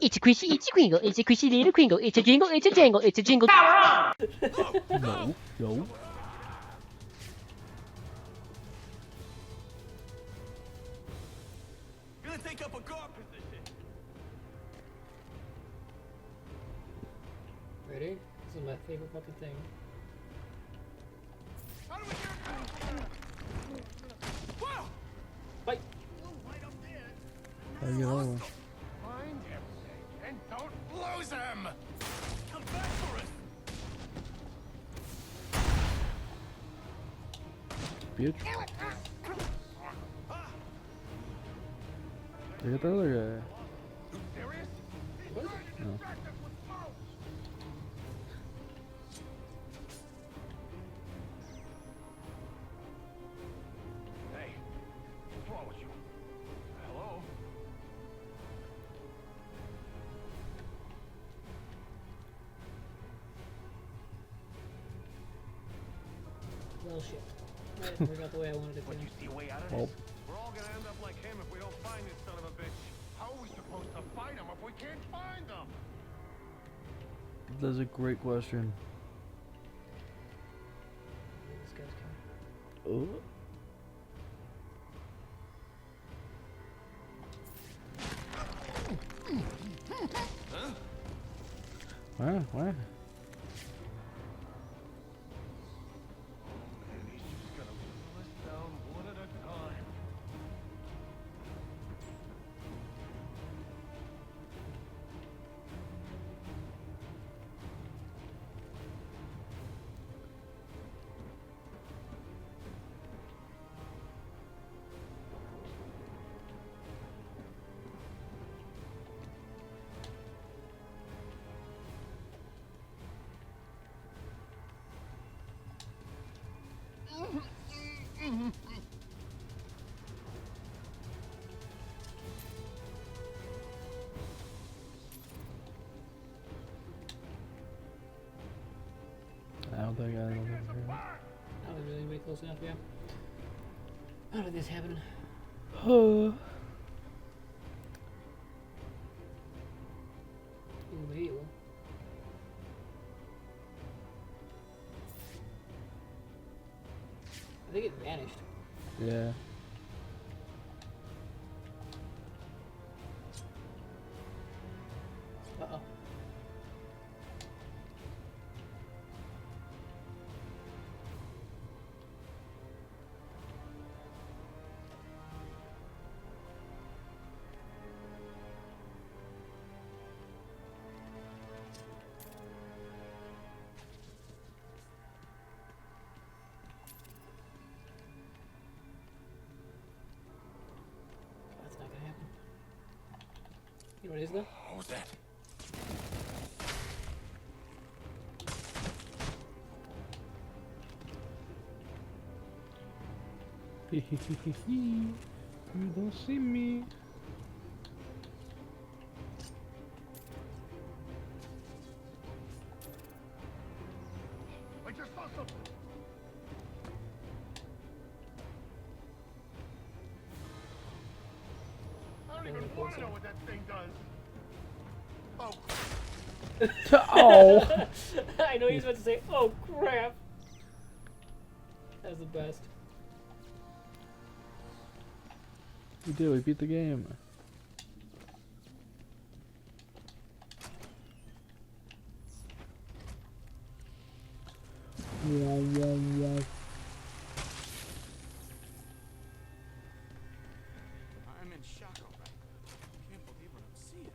It's a Chrissy, it's a Kringle, it's a Chrissy little Kringle, it's a jingle, it's a jangle, it's a jingle. Power on! No, no. Gonna take up a guard position. Ready? This is my favorite fucking thing. How do we get Whoa! Fight! Right up there. How you know? Find him and don't lose him. Come back for us. Bitch. Look at the other guy. Serious? What? No. Hey, what's wrong with you? Hello? Well, shit. That didn't work out the way I wanted it But to. you see a way out of Well, this? We're all gonna end up like him if we don't find this son of a bitch. How are we supposed to fight him if we can't find him? that's a great question. This guy's coming. Oh. What? And he's just gonna whittle us down one at a time. I don't think I don't think That was really way close enough, yeah. How did this happen? so. Ooh, maybe it will. I think it vanished. Yeah. Uh-oh. That's not gonna happen. You know what it is though? What was that? You don't see me. I just saw something. I don't even want to know what that thing does. Oh, Oh. I know he was about to say, oh crap. That was the best. We did. We beat the game. Wah, wah, wah. I'm in shock already. Can't believe what I'm seeing.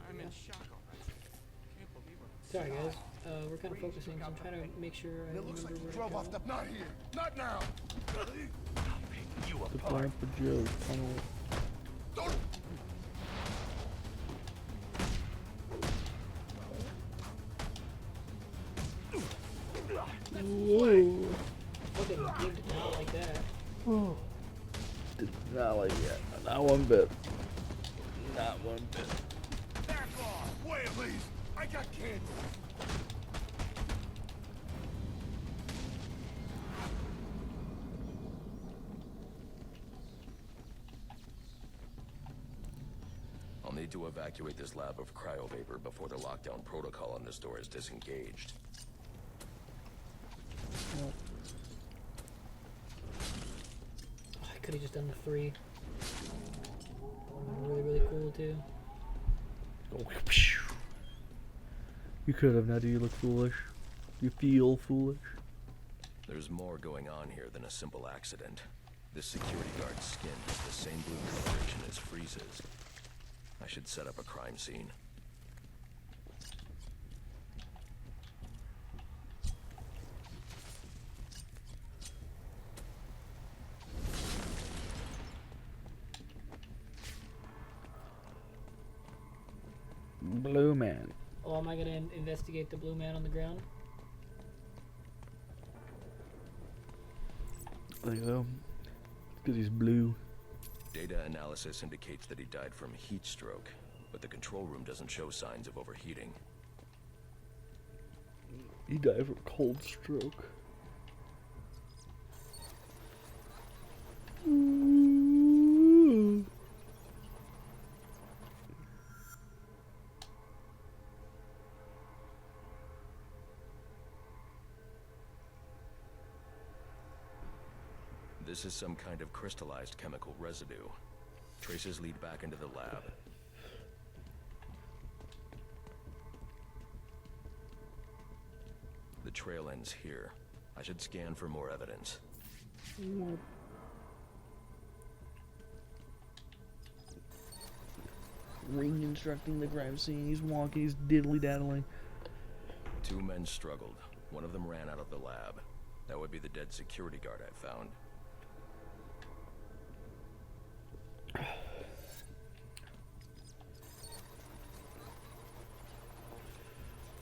I'm in shock already. Can't believe what I'm Sorry guys, we're kind of focusing, so I'm trying to make sure I It looks remember like you where drove to off go. the. Not here. Not now. I'll pick you The apart. plan for Joe. Tunnel. Don't. Whoa. Okay, you did not like that. Oh. Did not like that. Not one bit. Not one bit. Back off. Wait, please. I got kids. need to evacuate this lab of cryovapor before the lockdown protocol on this door is disengaged. Oh, I could have just done the 3. Really, really cool too. Oh, phew. You could have. Now do you look foolish? You feel foolish? There's more going on here than a simple accident. This security guard's skin is the same blue coloration as Freeze's. I should set up a crime scene. Blue man. Oh, am I gonna investigate the blue man on the ground? There you go. Because he's blue. Data analysis indicates that he died from heat stroke, but the control room doesn't show signs of overheating. He died from cold stroke. This is some kind of crystallized chemical residue. Traces lead back into the lab. The trail ends here. I should scan for more evidence. Reconstructing the crime scene. He's walking. He's diddly daddling. 2 men struggled. One of them ran out of the lab. That would be the dead security guard I found.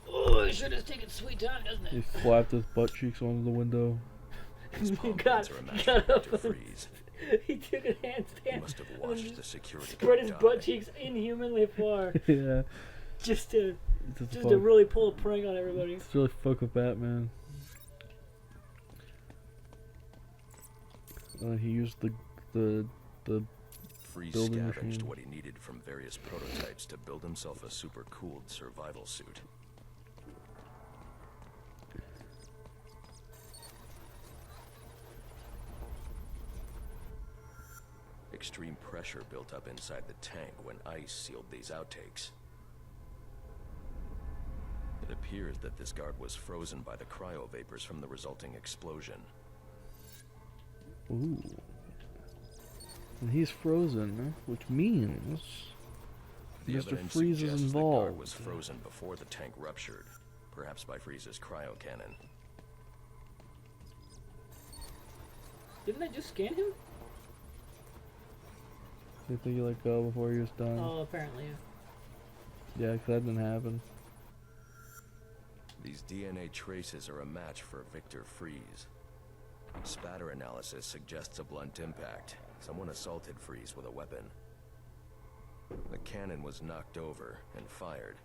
Oh, it should have taken sweet time, doesn't He it? slapped his butt cheeks onto the window. His He palm got prints are a match got for up Victor and Freeze. he took a He handstand must have and watched the security spread guard his die. butt cheeks inhumanly far Yeah. just to It's just to really pull a prank on everybody. It's really fuck with Batman. He used the Freeze building scavenged machine. what he needed from various prototypes to build himself a super-cooled survival suit. Extreme pressure built up inside the tank when ice sealed these outtakes. It appears that this guard was frozen by the cryovapors from the resulting explosion. Ooh. And he's frozen, which means The Mr. evidence Freeze is suggests the guard involved. was frozen before the tank ruptured, perhaps by Freeze's cryo cannon. Didn't I just scan him? You think he let go before he was done? Oh, apparently, yeah. Yeah, 'cause that didn't happen. These DNA traces are a match for Victor Freeze. Spatter analysis suggests a blunt impact. Someone assaulted Freeze with a weapon. The cannon was knocked over and fired.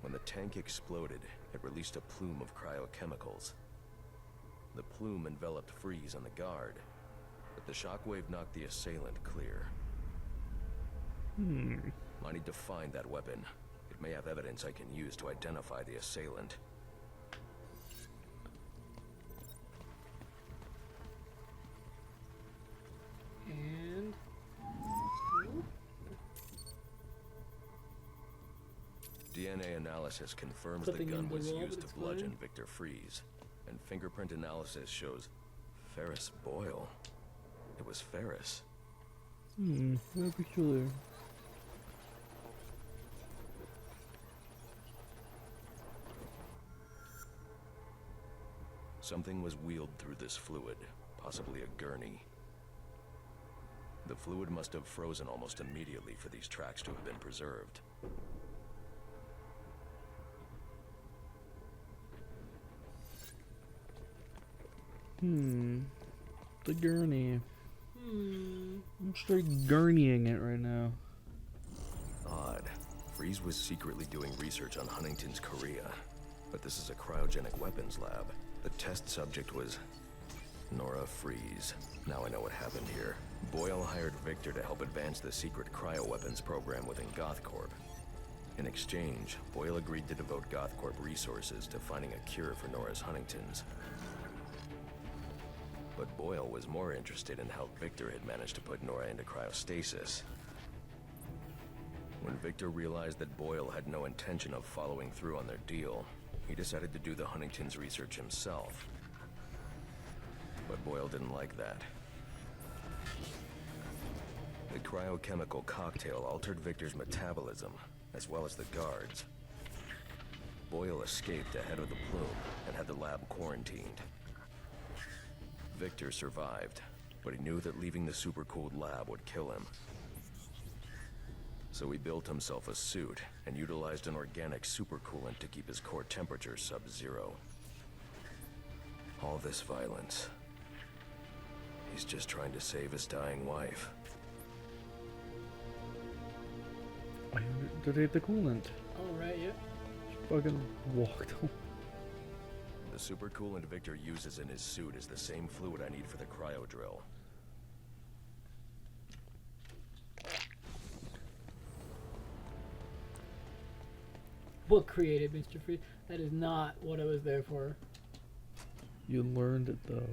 When the tank exploded, it released a plume of cryochemicals. The plume enveloped Freeze and the guard, but the shockwave knocked the assailant clear. I need to find that weapon. It may have evidence I can use to identify the assailant. And DNA analysis confirms Clipping the gun into was the wall, used but to it's bludgeon fine. Victor Freeze, and fingerprint analysis shows Ferris Boyle. It was Ferris. Very peculiar. Something was wheeled through this fluid, possibly a gurney. The fluid must have frozen almost immediately for these tracks to have been preserved. The gurney. I'm straight gurneying it right now. Odd. Freeze was secretly doing research on Huntington's Korea, but this is a cryogenic weapons lab. The test subject was Nora Freeze. Now I know what happened here. Boyle hired Victor to help advance the secret cryoweapons program within GothCorp. In exchange, Boyle agreed to devote GothCorp resources to finding a cure for Nora's Huntingtons. But Boyle was more interested in how Victor had managed to put Nora into cryostasis. When Victor realized that Boyle had no intention of following through on their deal, he decided to do the Huntington's research himself. But Boyle didn't like that. The cryochemical cocktail altered Victor's metabolism, as well as the guards. Boyle escaped ahead of the plume and had the lab quarantined. Victor survived, but he knew that leaving the supercooled lab would kill him. So he built himself a suit and utilized an organic supercoolant to keep his core temperature sub-zero. All this violence. He's just trying to save his dying wife. I underrated the coolant. Alright, yeah. Fucking walked home. The supercoolant Victor uses in his suit is the same fluid I need for the cryo drill. Book created, Mr. Freeze. That is not what I was there for. You learned it though.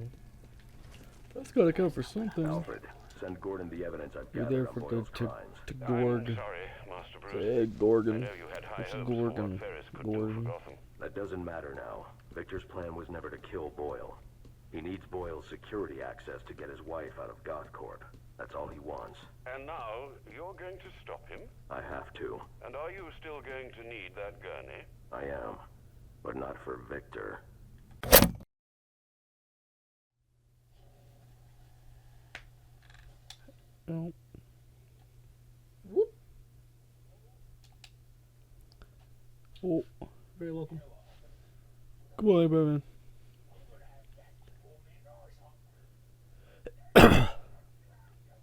That's gotta count for something. Alfred, send Gordon the evidence I've You're gathered there on for Boyle's to crimes. Gorg. I'm sorry, Master Bruce. Hey, I Gorgon. know you had high It's hopes for Gorgon. what Ferris could do for Gordon. Gotham. That doesn't matter now. Victor's plan was never to kill Boyle. He needs Boyle's security access to get his wife out of GothCorp. That's all he wants. And now, you're going to stop him? I have to. And are you still going to need that gurney? I am. But not for Victor. Oh. Whoop. Oh. Very welcome. Goodbye, Batman.